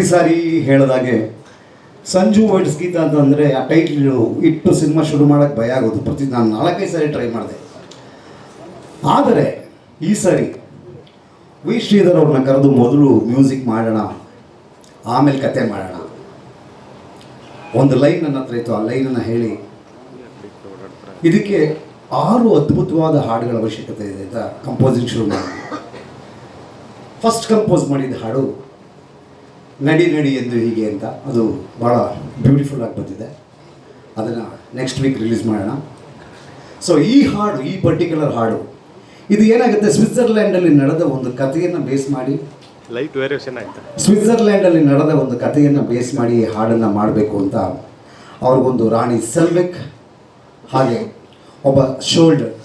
ಪ್ರತಿ ಸಾರಿ ಹೇಳಿದಾಗೆ ಸಂಜು ವೈಟ್ಸ್ ಗೀತ ಅಂತಂದರೆ ಆ ಟೈಟ್ಲು ಇಟ್ಟು ಸಿನಿಮಾ ಶುರು ಮಾಡೋಕ್ಕೆ ಭಯ ಆಗೋದು. ನಾನು 4-5 ಸಾರಿ ಟ್ರೈ ಮಾಡಿದೆ. ಆದರೆ ಈ ಸಾರಿ ವಿ ಶ್ರೀಧರ್ ಅವ್ರನ್ನ ಕರೆದು ಮೊದಲು ಮ್ಯೂಸಿಕ್ ಮಾಡೋಣ, ಆಮೇಲೆ ಕತೆ ಮಾಡೋಣ. ಒಂದು ಲೈನ್ ನನ್ನ ಹತ್ರ ಇತ್ತು, ಆ ಲೈನನ್ನು ಹೇಳಿ ಇದಕ್ಕೆ 6 ಅದ್ಭುತವಾದ ಹಾಡುಗಳ ಅವಶ್ಯಕತೆ ಇದೆ ಅಂತ ಕಂಪೋಸಿಂಗ್ ಶುರು ಮಾಡಿ. ಫಸ್ಟ್ ಕಂಪೋಸ್ ಮಾಡಿದ ಹಾಡು ನಡಿ ನಡಿ ಎಂದು ಹೀಗೆ ಅಂತ. ಅದು ಭಾಳ ಬ್ಯೂಟಿಫುಲ್ಲಾಗಿ ಬಂದಿದೆ. ಅದನ್ನು ನೆಕ್ಸ್ಟ್ ವೀಕ್ ರಿಲೀಸ್ ಮಾಡೋಣ. ಸೊ ಈ ಹಾಡು, ಈ ಪರ್ಟಿಕ್ಯುಲರ್ ಹಾಡು, ಇದು ಏನಾಗುತ್ತೆ, ಸ್ವಿಟ್ಜರ್ಲ್ಯಾಂಡಲ್ಲಿ ನಡೆದ ಒಂದು ಕಥೆಯನ್ನು ಬೇಸ್ ಮಾಡಿ, ಲೈಟ್ ವೇರಿಯೇಷನ್ ಆಯ್ತು. ಸ್ವಿಟ್ಜರ್ಲ್ಯಾಂಡಲ್ಲಿ ನಡೆದ ಒಂದು ಕಥೆಯನ್ನು ಬೇಸ್ ಮಾಡಿ ಈ ಹಾಡನ್ನು ಮಾಡಬೇಕು ಅಂತ ಅವ್ರಿಗೊಂದು ರಾಣಿ ಸೆಲ್ವಿಕ್ ಹಾಗೆ ಒಬ್ಬ ಶೋಲ್ಡರ್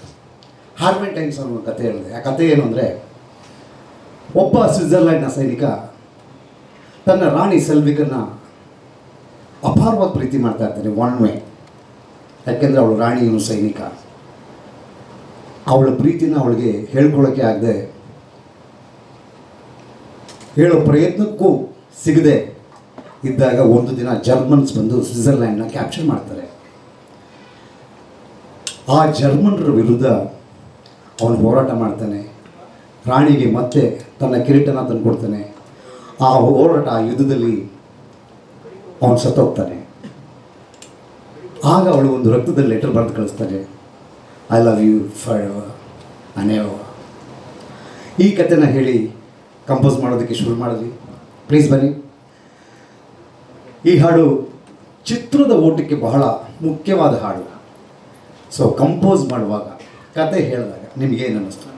ಹಾರ್ಮೆಂಟೈನ್ಸ್ ಅನ್ನೋ ಒಂದು ಕಥೆ ಹೇಳಿದೆ. ಆ ಕಥೆ ಏನು ಅಂದರೆ, ಒಬ್ಬ ಸ್ವಿಟ್ಜರ್ಲ್ಯಾಂಡ್ನ ಸೈನಿಕ ತನ್ನ ರಾಣಿ ಸೆಲ್ವಿಕನ್ನು ಅಪಾರವಾದ ಪ್ರೀತಿ ಮಾಡ್ತಾ ಇರ್ತಾನೆ, ಒನ್ ವೇ. ಯಾಕೆಂದರೆ ಅವಳು ರಾಣಿಯನು ಸೈನಿಕ. ಅವಳ ಪ್ರೀತಿನ ಅವಳಿಗೆ ಹೇಳ್ಕೊಳ್ಳೋಕ್ಕೆ ಆಗದೆ, ಹೇಳೋ ಪ್ರಯತ್ನಕ್ಕೂ ಸಿಗದೆ ಇದ್ದಾಗ ಒಂದು ದಿನ ಜರ್ಮನ್ಸ್ ಬಂದು ಸ್ವಿಟ್ಜರ್ಲ್ಯಾಂಡ್ನ ಕ್ಯಾಪ್ಚರ್ ಮಾಡ್ತಾರೆ. ಆ ಜರ್ಮನ್ರ ವಿರುದ್ಧ ಅವನು ಹೋರಾಟ ಮಾಡ್ತಾನೆ. ರಾಣಿಗೆ ಮತ್ತೆ ತನ್ನ ಕಿರೀಟನ ತಂದು ಕೊಡ್ತಾನೆ. ಆ ಹೋರಾಟ, ಆ ಯುದ್ಧದಲ್ಲಿ ಅವನು ಸತ್ತೋಗ್ತಾನೆ. ಆಗ ಅವಳು ಒಂದು ರಕ್ತದಲ್ಲಿ ಲೆಟರ್ ಬರೆದು ಕಳಿಸ್ತಾನೆ, I love you for ever and ever. ಈ ಕಥೆನ ಹೇಳಿ ಕಂಪೋಸ್ ಮಾಡೋದಕ್ಕೆ ಶುರು ಮಾಡಿದ್ವಿ. ಪ್ಲೀಸ್ ಬನ್ನಿ. ಈ ಹಾಡು ಚಿತ್ರದ ಓಟಕ್ಕೆ ಬಹಳ ಮುಖ್ಯವಾದ ಹಾಡು. ಸೊ ಕಂಪೋಸ್ ಮಾಡುವಾಗ, ಕತೆ ಹೇಳಿದಾಗ ನಿಮಗೇನು ಅನ್ನಿಸ್ತು?